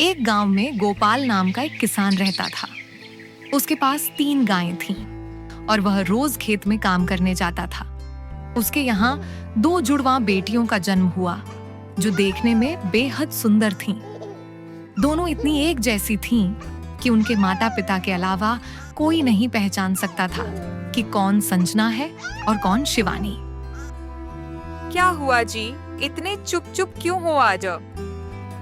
एक गांव में गोपाल नाम का एक किसान रहता था। उसके पास 3 गायें थीं और वह रोज खेत में काम करने जाता था। उसके यहाँ 2 जुड़वा बेटियों का जन्म हुआ जो देखने में बेहद सुंदर थीं। दोनों इतनी एक जैसी थीं कि उनके माता पिता के अलावा कोई नहीं पहचान सकता था कि कौन संजना है और कौन शिवानी। क्या हुआ जी, इतने चुप चुप क्यों हो आज?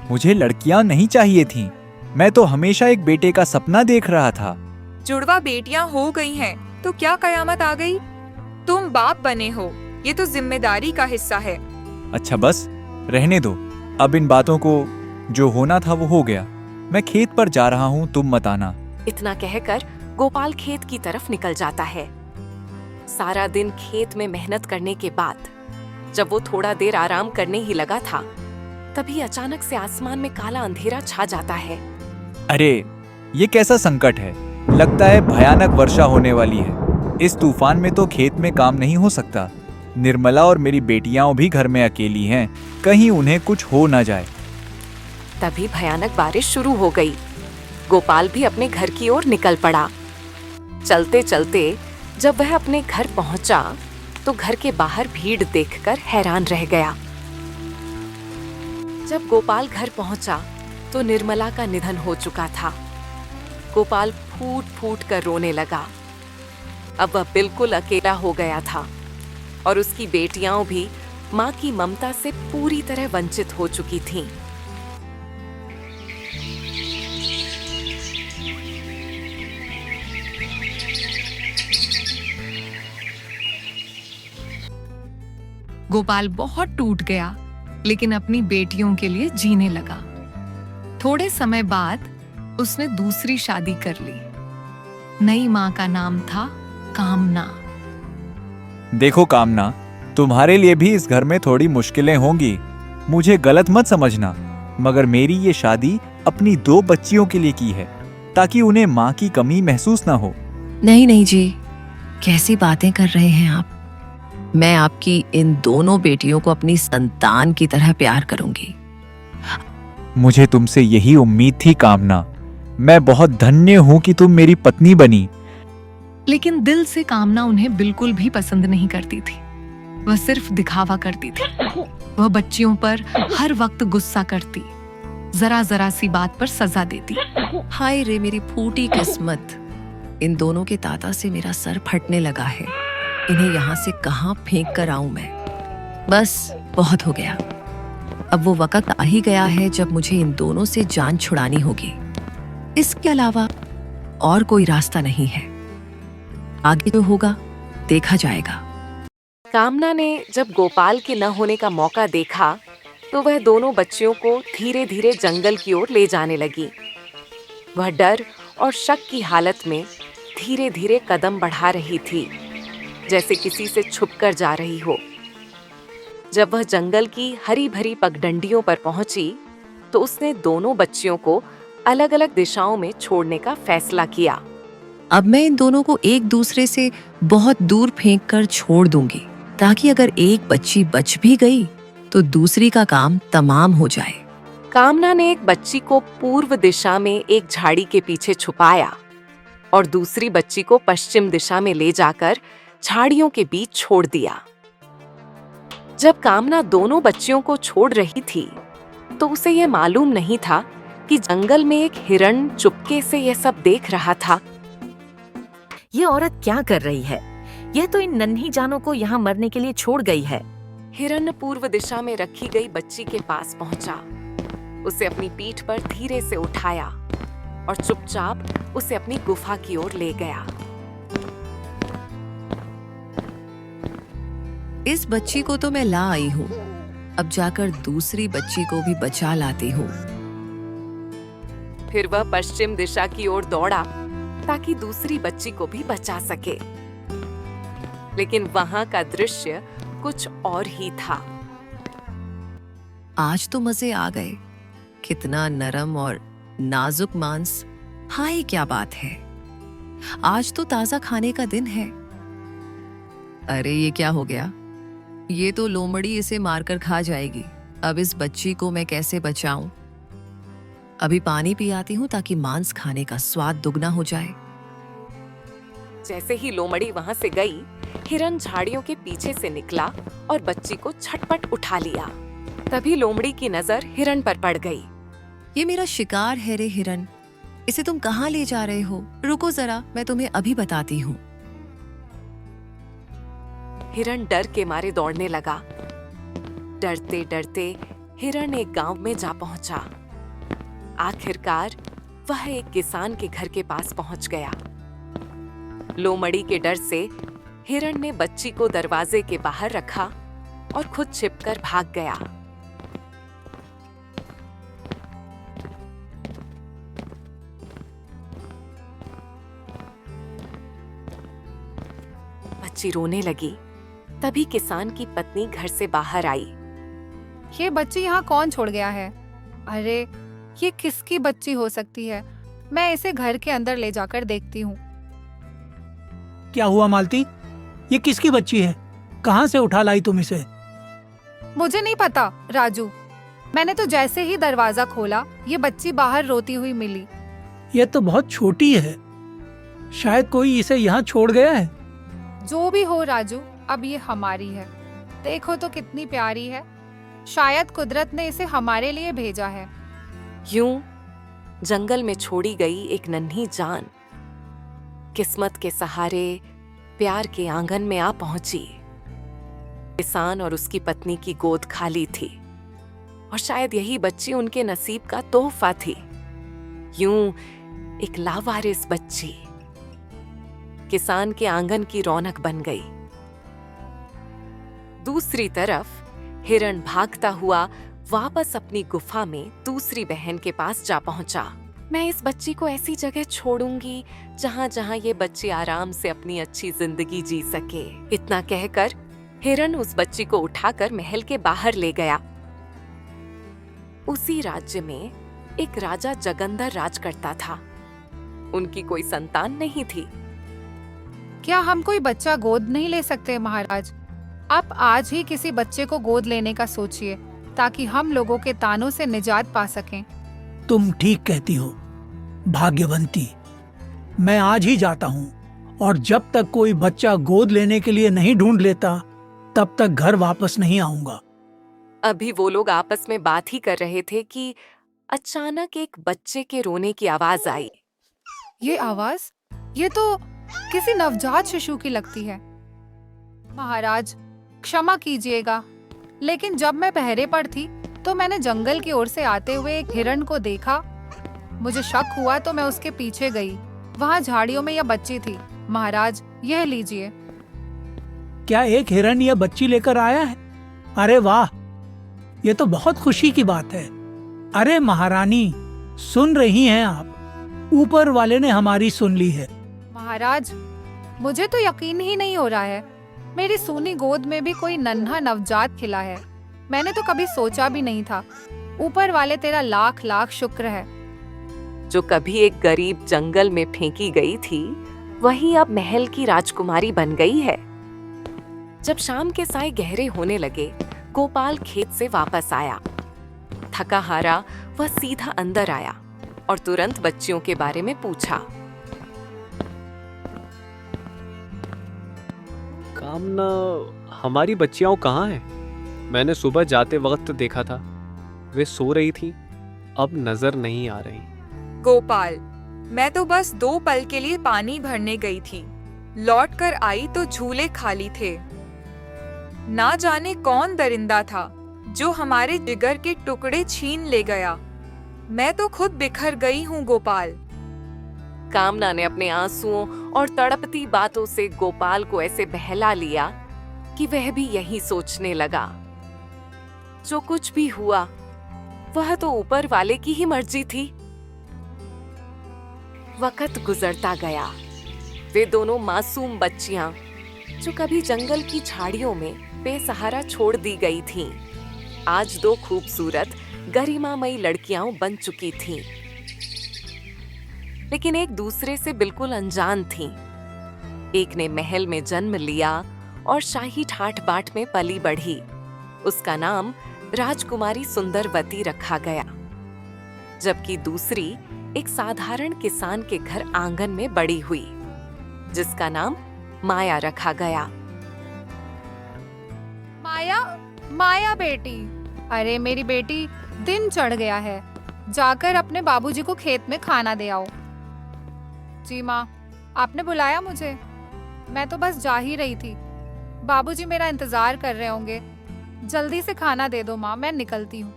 मुझे लड़कियां नहीं चाहिए थीं। मैं तो हमेशा एक बेटे का सपना देख रहा था। जुड़वा बेटियां हो गई हैं, तो क्या कयामत आ गई? तुम बाप बने हो, ये तो जिम्मेदारी का हिस्सा है। अच्छा बस रहने दो। अब इन बातों को जो होना था वो हो गया। मैं खेत पर जा रहा हूँ, तुम मत आना। इतना कहकर गोपाल खेत की तरफ निकल जाता है। सारा दिन खेत में मेहनत करने के बाद जब वो थोड़ा देर आराम करने ही लगा था, तभी अचानक से आसमान में काला अंधेरा छा जाता है। अरे ये कैसा संकट है? लगता है भयानक वर्षा होने वाली है। इस तूफान में तो खेत में काम नहीं हो सकता। निर्मला और मेरी बेटियां भी घर में अकेली हैं, कहीं उन्हें कुछ हो ना जाए। तभी भयानक बारिश शुरू हो गई। गोपाल भी अपने घर की ओर निकल पड़ा। चलते चलते जब वह अपने घर पहुंचा तो घर के बाहर भीड़ देखकर हैरान रह गया। जब गोपाल घर पहुंचा तो निर्मला का निधन हो चुका था। गोपाल फूट फूट कर रोने लगा। अब वह बिल्कुल अकेला हो गया था और उसकी बेटियां भी मां की ममता से पूरी तरह वंचित हो चुकी थीं। गोपाल बहुत टूट गया, लेकिन अपनी बेटियों के लिए जीने लगा। थोड़े समय बाद उसने दूसरी शादी कर ली। नई मां का नाम था कामना। देखो कामना, तुम्हारे लिए भी इस घर में थोड़ी मुश्किलें होंगी। मुझे गलत मत समझना, मगर मेरी ये शादी अपनी 2 बच्चियों के लिए की है, ताकि उन्हें माँ की कमी महसूस ना हो। नहीं नहीं जी, कैसी बातें कर रहे हैं आप? मैं आपकी इन दोनों बेटियों को अपनी संतान की तरह प्यार करूंगी। मुझे तुमसे यही उम्मीद थी कामना। मैं बहुत धन्य हूँ कि तुम मेरी पत्नी बनी। लेकिन दिल से कामना उन्हें बिल्कुल भी पसंद नहीं करती थी। वह सिर्फ दिखावा करती थी। वह बच्चियों पर हर वक्त गुस्सा करती, जरा जरा सी बात पर सजा देती। हाय रे मेरी फूटी किस्मत, इन दोनों के ताता से मेरा सर फटने लगा है। इन्हें यहाँ से कहाँ फेंक कर आऊं मैं? बस बहुत हो गया। अब वो वक्त आ ही गया है जब मुझे इन दोनों से जान छुड़ानी होगी। इसके अलावा और कोई रास्ता नहीं है। आगे जो होगा देखा जाएगा। कामना ने जब गोपाल के न होने का मौका देखा तो वह दोनों बच्चियों को धीरे धीरे जंगल की ओर ले जाने लगी। वह डर और शक की हालत में धीरे धीरे कदम बढ़ा रही थी, जैसे किसी से छुपकर जा रही हो। जब वह जंगल की हरी भरी पगडंडियों पर पहुंची तो उसने दोनों बच्चियों को अलग अलग दिशाओं में छोड़ने का फैसला किया। अब मैं इन दोनों को एक दूसरे से बहुत दूर फेंक कर छोड़ दूंगी, ताकि अगर एक बच्ची बच भी गई तो दूसरी का काम तमाम हो जाए। कामना ने एक बच्ची को पूर्व दिशा में एक झाड़ी के पीछे छुपाया और दूसरी बच्ची को पश्चिम दिशा में ले जाकर झाड़ियों के बीच छोड़ दिया। जब कामना दोनों बच्चियों को छोड़ रही थी तो उसे यह मालूम नहीं था कि जंगल में एक हिरण चुपके से यह सब देख रहा था। ये औरत क्या कर रही है? यह तो इन नन्ही जानों को यहाँ मरने के लिए छोड़ गई है। हिरण पूर्व दिशा में रखी गई बच्ची के पास पहुंचा, उसे अपनी पीठ पर धीरे से उठाया और चुपचाप उसे अपनी गुफा की ओर ले गया। इस बच्ची को तो मैं ला आई हूँ, अब जाकर दूसरी बच्ची को भी बचा लाती हूँ। फिर वह पश्चिम दिशा की ओर दौड़ा ताकि दूसरी बच्ची को भी बचा सके। लेकिन वहां का दृश्य कुछ और ही था। आज तो मजे आ गए। कितना नरम और नाजुक मांस। हाय क्या बात है, आज तो ताजा खाने का दिन है। अरे ये क्या हो गया? ये तो लोमड़ी इसे मारकर खा जाएगी। अब इस बच्ची को मैं कैसे बचाऊं? अभी पानी पी आती हूँ ताकि मांस खाने का स्वाद दुगना हो जाए। जैसे ही लोमड़ी वहां से गई, हिरन झाड़ियों के पीछे से निकला और बच्ची को झटपट उठा लिया। तभी लोमड़ी की नजर हिरन पर पड़ गई। ये मेरा शिकार है रे हिरन, इसे तुम कहाँ ले जा रहे हो? रुको जरा, मैं तुम्हें अभी बताती हूँ। हिरन डर के मारे दौड़ने लगा। डरते डरते हिरन एक गांव में जा पहुंचा। आखिरकार वह एक किसान के घर के पास पहुंच गया। लोमड़ी के डर से हिरन ने बच्ची को दरवाजे के बाहर रखा और खुद छिपकर भाग गया। बच्ची रोने लगी। तभी किसान की पत्नी घर से बाहर आई। ये बच्ची यहाँ कौन छोड़ गया है? अरे ये किसकी बच्ची हो सकती है? मैं इसे घर के अंदर ले जाकर देखती हूँ। क्या हुआ मालती? ये किसकी बच्ची है? कहाँ से उठा लाई तुम इसे? मुझे नहीं पता राजू, मैंने तो जैसे ही दरवाजा खोला ये बच्ची बाहर रोती हुई मिली। ये तो बहुत छोटी है, शायद कोई इसे यहाँ छोड़ गया है। जो भी हो राजू, अब ये हमारी है। देखो तो कितनी प्यारी है। शायद कुदरत ने इसे हमारे लिए भेजा है। यूं जंगल में छोड़ी गई एक नन्ही जान किस्मत के सहारे प्यार के आंगन में आ पहुंची। किसान और उसकी पत्नी की गोद खाली थी और शायद यही बच्ची उनके नसीब का तोहफा थी। यूं एक लावारिस बच्ची किसान के आंगन की रौनक बन गई। दूसरी तरफ हिरन भागता हुआ वापस अपनी गुफा में दूसरी बहन के पास जा पहुंचा। मैं इस बच्ची को ऐसी जगह छोड़ूंगी जहां जहां ये बच्ची आराम से अपनी अच्छी जिंदगी जी सके। इतना कहकर हिरन उस बच्ची को उठाकर महल के बाहर ले गया। उसी राज्य में एक राजा जगंदर राज करता था। उनकी कोई संतान नहीं थी। क्या हम कोई बच्चा गोद नहीं ले सकते महाराज? आप आज ही किसी बच्चे को गोद लेने का सोचिए ताकि हम लोगों के तानों से निजात पा सकें। तुम ठीक कहती हो भाग्यवंती। मैं आज ही जाता हूँ और जब तक कोई बच्चा गोद लेने के लिए नहीं ढूंढ लेता तब तक घर वापस नहीं आऊंगा। अभी वो लोग आपस में बात ही कर रहे थे कि अचानक एक बच्चे के रोने की आवाज आई। ये आवाज, ये तो किसी नवजात शिशु की लगती है। महाराज क्षमा कीजिएगा, लेकिन जब मैं पहरे पर थी तो मैंने जंगल की ओर से आते हुए एक हिरण को देखा। मुझे शक हुआ तो मैं उसके पीछे गई। वहाँ झाड़ियों में यह बच्ची थी। महाराज यह लीजिए। क्या एक हिरन यह बच्ची लेकर आया है? अरे वाह, ये तो बहुत खुशी की बात है। अरे महारानी, सुन रही हैं आप? ऊपर वाले ने हमारी सुन ली है। महाराज मुझे तो यकीन ही नहीं हो रहा है। मेरी सूनी गोद में भी कोई नन्हा नवजात खिला है। मैंने तो कभी सोचा भी नहीं था। ऊपर वाले तेरा लाख लाख शुक्र है। जो कभी एक गरीब जंगल में फेंकी गई थी, वही अब महल की राजकुमारी बन गई है। जब शाम के साए गहरे होने लगे, गोपाल खेत से वापस आया। थका हारा वह सीधा अंदर आया और तुरंत बच्चियों के बारे में पूछा। कामना, हमारी बच्चियां कहाँ हैं? मैंने सुबह जाते वक्त देखा था, वे सो रही थीं, अब नजर नहीं आ रही। गोपाल, मैं तो बस 2 पल के लिए पानी भरने गई थी। लौट कर आई तो झूले खाली थे। ना जाने कौन दरिंदा था जो हमारे जिगर के टुकड़े छीन ले गया। मैं तो खुद बिखर गई हूँ गोपाल। कामना ने अपने आंसुओं और तड़पती बातों से गोपाल को ऐसे बहला लिया कि वह भी यही सोचने लगा, जो कुछ भी हुआ वह तो ऊपर वाले की ही मर्जी थी। वक्त गुजरता गया। वे दोनों मासूम बच्चियां जो कभी जंगल की झाड़ियों में बेसहारा छोड़ दी गई थीं, आज 2 खूबसूरत गरिमामयी लड़कियां बन चुकी थीं, लेकिन एक दूसरे से बिल्कुल अनजान थीं। एक ने महल में जन्म लिया और शाही ठाठ बाट में पली बढ़ी। उसका नाम राजकुमारी सुंदरवती रखा गया, जबकि दूसरी एक साधारण किसान के घर आंगन में बड़ी हुई, जिसका नाम माया रखा गया। माया, माया बेटी, अरे मेरी बेटी, दिन चढ़ गया है, जाकर अपने बाबूजी को खेत में खाना दे आओ। जी माँ, आपने बुलाया मुझे? मैं तो बस जा ही रही थी, बाबूजी मेरा इंतजार कर रहे होंगे। जल्दी से खाना दे दो माँ, मैं निकलती हूँ।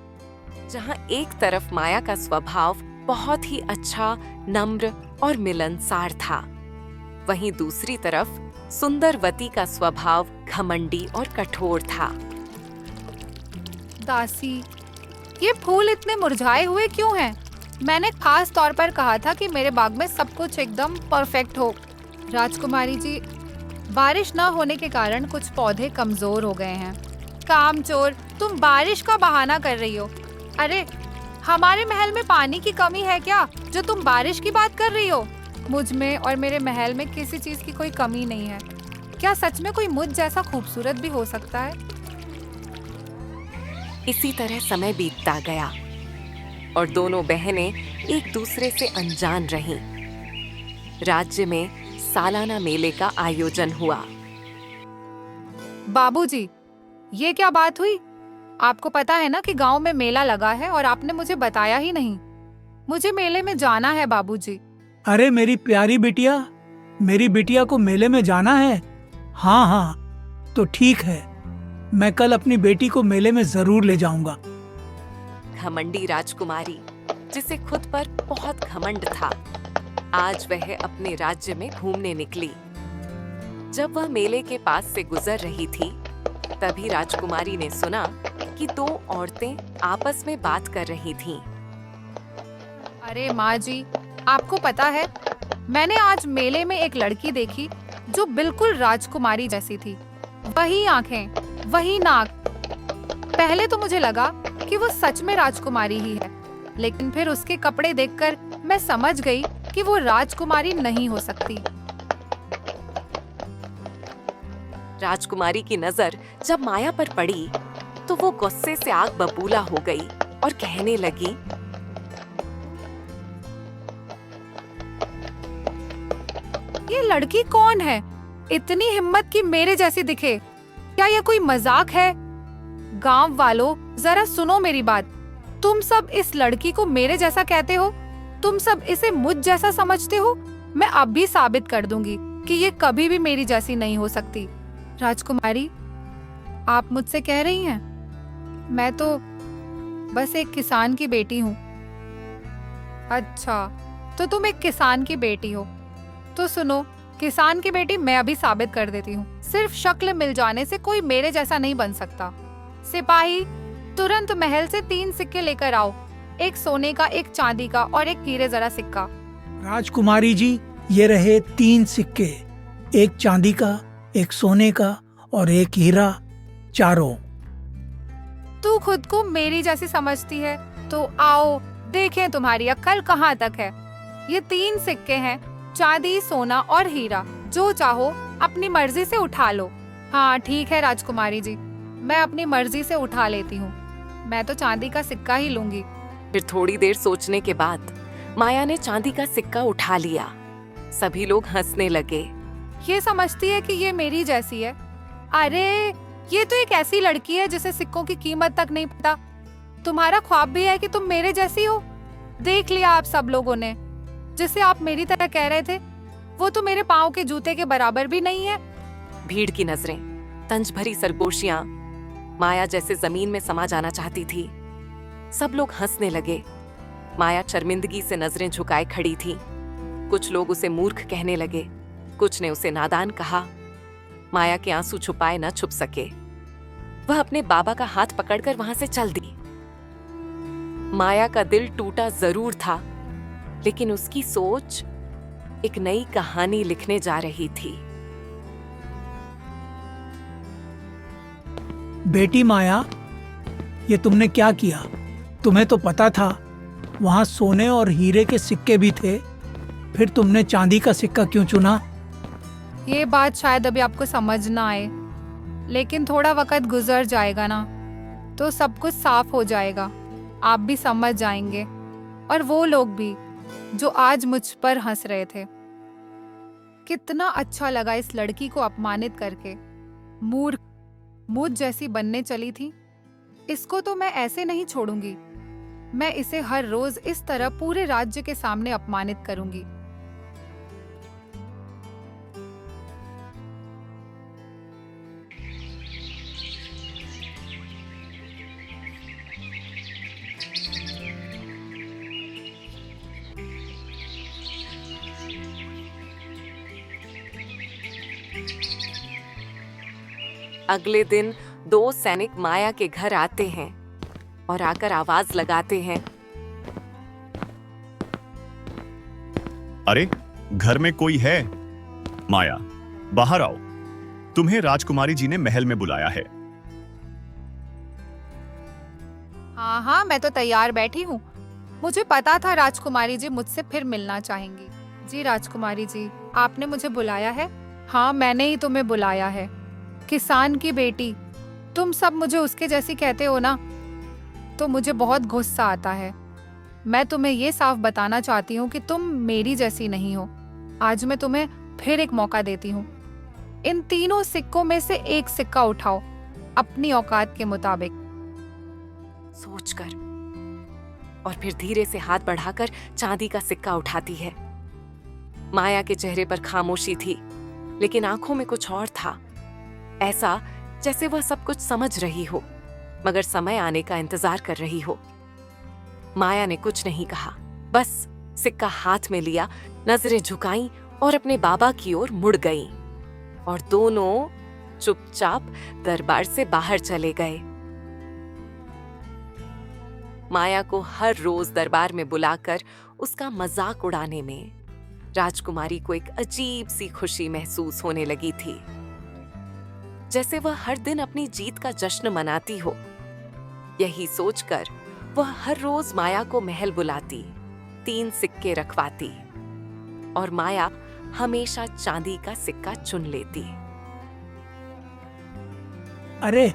जहाँ एक तरफ माया का स्वभाव बहुत ही अच्छा, नम्र और मिलनसार था, वहीं दूसरी तरफ सुंदरवती का स्वभाव घमंडी और कठोर था। दासी, ये फूल इतने मुरझाए हुए क्यों हैं? मैंने खास तौर पर कहा था कि मेरे बाग में सब कुछ एकदम परफेक्ट हो। राजकुमारी जी, बारिश न होने के कारण कुछ पौधे कमजोर हो गए हैं। कामचोर, तुम बारिश का बहाना कर रही हो। अरे, हमारे महल में पानी की कमी है क्या, जो तुम बारिश की बात कर रही हो? मुझ में और मेरे महल में किसी चीज की कोई कमी नहीं है। क्या सच में कोई मुझ जैसा खूबसूरत भी हो सकता है? इसी तरह समय बीतता गया और दोनों बहनें एक दूसरे से अनजान रहीं। राज्य में सालाना मेले का आयोजन हुआ। बाबूजी, ये क्या बात हुई? आपको पता है ना कि गांव में मेला लगा है और आपने मुझे बताया ही नहीं। मुझे मेले में जाना है बाबूजी। अरे मेरी प्यारी बिटिया, मेरी बिटिया को मेले में जाना है? हाँ हाँ, तो ठीक है, मैं कल अपनी बेटी को मेले में जरूर ले जाऊंगा। घमंडी राजकुमारी, जिसे खुद पर बहुत घमंड था, आज वह अपने राज्य में घूमने निकली। जब वह मेले के पास से गुजर रही थी, तभी राजकुमारी ने सुना कि दो औरतें आपस में बात कर रही थीं। अरे माँ जी, आपको पता है, मैंने आज मेले में एक लड़की देखी जो बिल्कुल राजकुमारी जैसी थी। वही आंखें, वही नाक। पहले तो मुझे लगा कि वो सच में राजकुमारी ही है, लेकिन फिर उसके कपड़े देखकर मैं समझ गई कि वो राजकुमारी नहीं हो सकती। राजकुमारी की नजर जब माया पर पड़ी, तो वो गुस्से से आग बबूला हो गई और कहने लगी, ये लड़की कौन है? इतनी हिम्मत कि मेरे जैसी दिखे। क्या ये कोई मजाक है? गांव वालों, जरा सुनो मेरी बात। तुम सब इस लड़की को मेरे जैसा कहते हो, तुम सब इसे मुझ जैसा समझते हो। मैं अब भी साबित कर दूंगी कि ये कभी भी मेरी जैसी नहीं हो सकती। राजकुमारी, आप मुझसे कह रही हैं? मैं तो बस एक किसान की बेटी हूँ। अच्छा, तो तुम एक किसान की बेटी हो? तो सुनो, किसान की बेटी मैं अभी साबित कर देती हूँ। सिर्फ शक्ल मिल जाने से कोई मेरे जैसा नहीं बन सकता। सिपाही, तुरंत महल से 3 सिक्के लेकर आओ, एक सोने का, एक चांदी का और एक हीरे जरा सिक्का। राजकुमारी जी, ये रहे 3 सिक्के, एक चांदी का, एक सोने का और एक हीरा, चारों। तू खुद को मेरी जैसी समझती है तो आओ देखें तुम्हारी अक्ल कहाँ तक है। ये 3 सिक्के हैं, चांदी, सोना और हीरा। जो चाहो अपनी मर्जी से उठा लो। हाँ ठीक है राजकुमारी जी, मैं अपनी मर्जी से उठा लेती हूँ। मैं तो चांदी का सिक्का ही लूंगी। फिर थोड़ी देर सोचने के बाद माया ने चांदी का सिक्का उठा लिया। सभी लोग हंसने लगे। ये समझती है कि ये मेरी जैसी है। अरे, ये तो एक ऐसी लड़की है जिसे सिक्कों की कीमत तक नहीं पता। तुम्हारा ख्वाब भी है कि तुम मेरे जैसी हो। देख लिया आप सब लोगों ने। जिसे आप मेरी तरह कह रहे थे, वो तो मेरे पाँव के जूते के बराबर भी नहीं है। भीड़ की नजरें, तंज भरी सरगोशियां माया जैसे जमीन में समा जाना चाहती थी। सब लोग हंसने लगे। माया शर्मिंदगी से नजरें झुकाए खड़ी थी। कुछ लोग उसे मूर्ख कहने लगे, कुछ ने उसे नादान कहा। माया के आंसू छुपाए न छुप सके। वह अपने बाबा का हाथ पकड़कर वहां से चल दी। माया का दिल टूटा जरूर था, लेकिन उसकी सोच एक नई कहानी लिखने जा रही थी। बेटी माया, ये तुमने क्या किया? तुम्हें तो पता था वहां सोने और हीरे के सिक्के भी थे, फिर तुमने चांदी का सिक्का क्यों चुना? ये बात शायद अभी आपको समझ ना आए, लेकिन थोड़ा वक्त गुजर जाएगा ना, तो सब कुछ साफ हो जाएगा। आप भी समझ जाएंगे। और वो लोग भी जो आज मुझ पर हंस रहे थे। कितना अच्छा लगा इस लड़की को अपमानित करके। मूर्ख, मुझ जैसी बनने चली थी। इसको तो मैं ऐसे नहीं छोड़ूंगी। मैं इसे हर रोज इस तरह पूरे राज्य के सामने अपमानित करूंगी। अगले दिन 2 सैनिक माया के घर आते हैं और आकर आवाज लगाते हैं। अरे, घर में कोई है? माया, बाहर आओ। तुम्हें राजकुमारी जी ने महल में बुलाया है। हाँ हाँ, मैं तो तैयार बैठी हूँ। मुझे पता था राजकुमारी जी मुझसे फिर मिलना चाहेंगी। जी राजकुमारी जी, आपने मुझे बुलाया है? हाँ, मैंने ही तुम्हें बुलाया है। किसान की बेटी, तुम सब मुझे उसके जैसी कहते हो ना, तो मुझे बहुत गुस्सा आता है। मैं तुम्हें ये साफ बताना चाहती हूँ कि तुम मेरी जैसी नहीं हो। आज मैं तुम्हें फिर एक मौका देती हूँ। इन तीनों सिक्कों में से एक सिक्का उठाओ, अपनी औकात के मुताबिक। सोचकर और फिर धीरे से हाथ बढ़ाकर चांदी का सिक्का उठाती है। माया के चेहरे पर खामोशी थी, लेकिन आंखों में कुछ और था। ऐसा जैसे वह सब कुछ समझ रही हो, मगर समय आने का इंतजार कर रही हो। माया ने कुछ नहीं कहा, बस सिक्का हाथ में लिया, नजरें झुकाईं और अपने बाबा की ओर मुड़ गईं, और दोनों चुपचाप दरबार से बाहर चले गए। माया को हर रोज दरबार में बुलाकर उसका मजाक उड़ाने में राजकुमारी को एक अजीब सी खुशी महसूस होने लगी थी, जैसे वह हर दिन अपनी जीत का जश्न मनाती हो। यही सोचकर वह हर रोज माया को महल बुलाती, 3 सिक्के रखवाती, और माया हमेशा चांदी का सिक्का चुन लेती। अरे,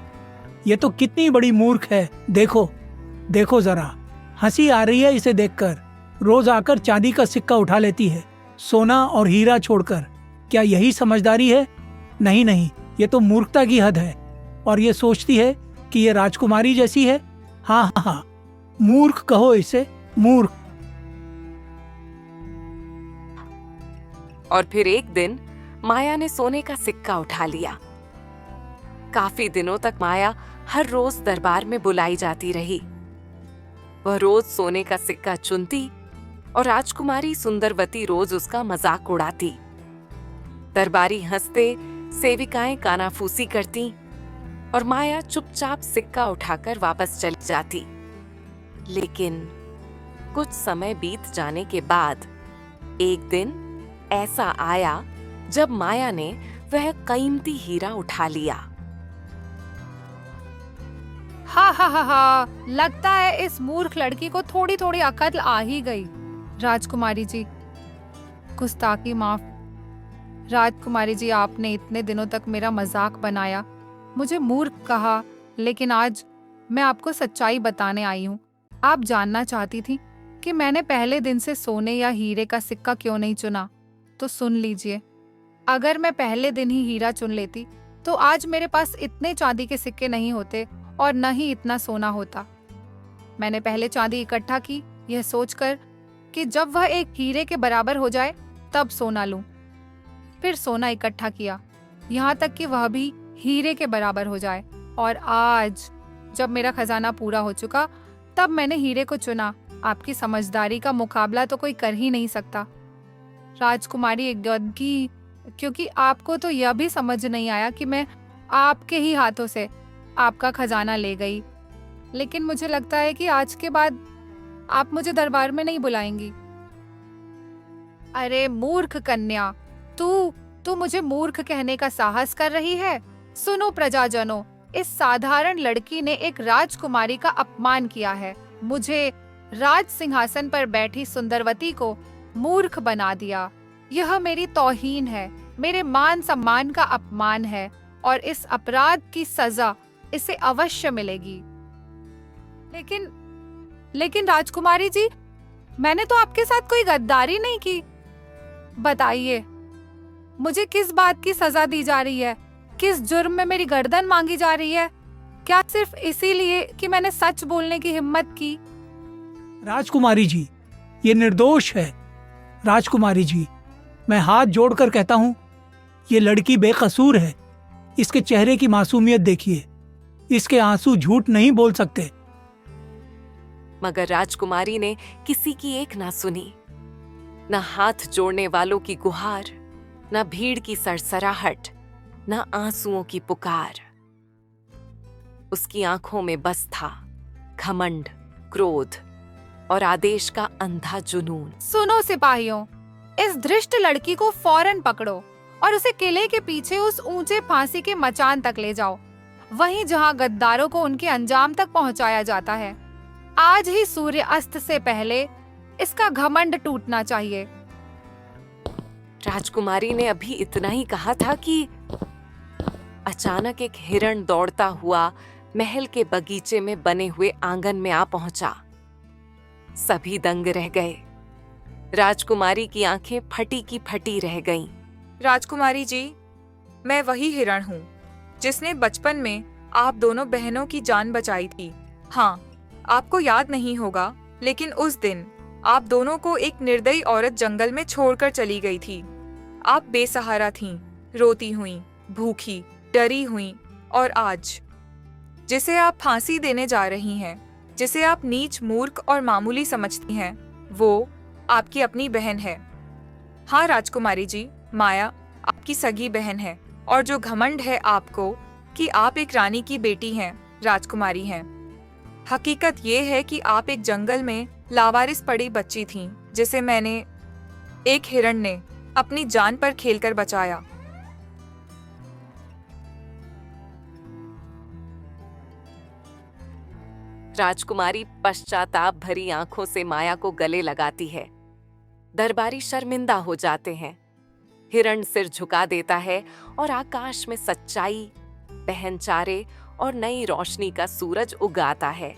ये तो कितनी बड़ी मूर्ख है। देखो देखो जरा, हंसी आ रही है इसे देखकर। रोज आकर चांदी का सिक्का उठा लेती है, सोना और हीरा छोड़कर। क्या यही समझदारी है? नहीं नहीं, ये तो मूर्खता की हद है। और ये सोचती है कि ये राजकुमारी जैसी है। हाँ हाँ हाँ, मूर्ख कहो इसे, मूर्ख। और फिर एक दिन माया ने सोने का सिक्का उठा लिया। काफी दिनों तक माया हर रोज दरबार में बुलाई जाती रही। वह रोज सोने का सिक्का चुनती और राजकुमारी सुंदरवती रोज उसका मजाक उड़ाती। दरबारी हंसते, सेविकाएं कानाफूसी करती और माया चुपचाप सिक्का उठाकर वापस चली जाती। लेकिन कुछ समय बीत जाने के बाद एक दिन ऐसा आया जब माया ने वह कीमती हीरा उठा लिया। हा हा हा हा, लगता है इस मूर्ख लड़की को थोड़ी थोड़ी अकल आ ही गई। राजकुमारी जी, गुस्ताखी माफ। राजकुमारी जी, आपने इतने दिनों तक मेरा मजाक बनाया, मुझे मूर्ख कहा, लेकिन आज मैं आपको सच्चाई बताने आई हूँ। आप जानना चाहती थी कि मैंने पहले दिन से सोने या हीरे का सिक्का क्यों नहीं चुना, तो सुन लीजिए। अगर मैं पहले दिन ही हीरा चुन लेती तो आज मेरे पास इतने चांदी के सिक्के नहीं होते और न ही इतना सोना होता। मैंने पहले चांदी इकट्ठा की, यह सोचकर कि जब वह एक हीरे के बराबर हो जाए तब सोना लूं। फिर सोना इकट्ठा किया, यहाँ तक कि वह भी हीरे के बराबर हो जाए। और आज जब मेरा खजाना पूरा हो चुका, तब मैंने हीरे को चुना। आपकी समझदारी का मुकाबला तो कोई कर ही नहीं सकता। राजकुमारी एकदगी, क्योंकि आपको तो यह भी समझ नहीं आया कि मैं आपके ही हाथों से आपका खजाना ले गई। लेकिन मुझे लगता है कि आज के बाद आप मुझे दरबार में नहीं बुलाएंगी। अरे मूर्ख कन्या, तू मुझे मूर्ख कहने का साहस कर रही है? सुनो प्रजाजनों, इस साधारण लड़की ने एक राजकुमारी का अपमान किया है। मुझे राज सिंहासन पर बैठी सुंदरवती को मूर्ख बना दिया। यह मेरी तौहीन है, मेरे मान सम्मान का अपमान है, और इस अपराध की सजा इसे अवश्य मिलेगी। लेकिन राजकुमारी जी, मैंने तो आपके साथ कोई गद्दारी नहीं की। बताइए, मुझे किस बात की सजा दी जा रही है? किस जुर्म में मेरी गर्दन मांगी जा रही है? क्या सिर्फ इसीलिए कि मैंने सच बोलने की हिम्मत की? राजकुमारी जी, ये निर्दोष है। राजकुमारी जी, मैं हाथ जोड़कर कहता हूँ, ये लड़की बेकसूर है। इसके चेहरे की मासूमियत देखिए, इसके आंसू झूठ नहीं बोल सकते। मगर राजकुमारी ने किसी की एक ना सुनी। न हाथ जोड़ने वालों की गुहार, न भीड़ की सरसराहट, न आंसुओं की पुकार। उसकी आंखों में बस था घमंड, क्रोध और आदेश का अंधा जुनून। सुनो सिपाहियों, इस धृष्ट लड़की को फौरन पकड़ो और उसे किले के पीछे उस ऊंचे फांसी के मचान तक ले जाओ, वहीं जहां गद्दारों को उनके अंजाम तक पहुंचाया जाता है। आज ही सूर्य अस्त से पहले इसका घमंड टूटना चाहिए। राजकुमारी ने अभी इतना ही कहा था कि अचानक एक हिरण दौड़ता हुआ महल के बगीचे में बने हुए आंगन में आ पहुंचा। सभी दंग रह गए। राजकुमारी की आंखें फटी की फटी रह गईं। राजकुमारी जी, मैं वही हिरण हूँ जिसने बचपन में आप दोनों बहनों की जान बचाई थी। हाँ, आपको याद नहीं होगा, लेकिन उस दिन आप दोनों को एक निर्दयी औरत जंगल में छोड़कर चली गई थी। आप बेसहारा थीं, रोती हुईं, भूखी, डरी हुईं, और आज जिसे आप फांसी देने जा रही हैं, जिसे आप नीच, मूर्ख और मामूली समझती हैं, वो आपकी अपनी बहन है। हाँ राजकुमारी जी, माया आपकी सगी बहन है, और जो घमंड है आपको कि आप एक रानी की बेटी हैं, राजकुमारी हैं। हकीकत ये है कि आप एक जंगल में लावारिस पड़ी बच्ची थीं, जिसे मैंने, एक हिरण ने, अपनी जान पर खेलकर बचाया। राजकुमारी पश्चाताप भरी आंखों से माया को गले लगाती है। दरबारी शर्मिंदा हो जाते हैं। हिरण सिर झुका देता है और आकाश में सच्चाई, पहनचारे और नई रोशनी का सूरज उगाता है।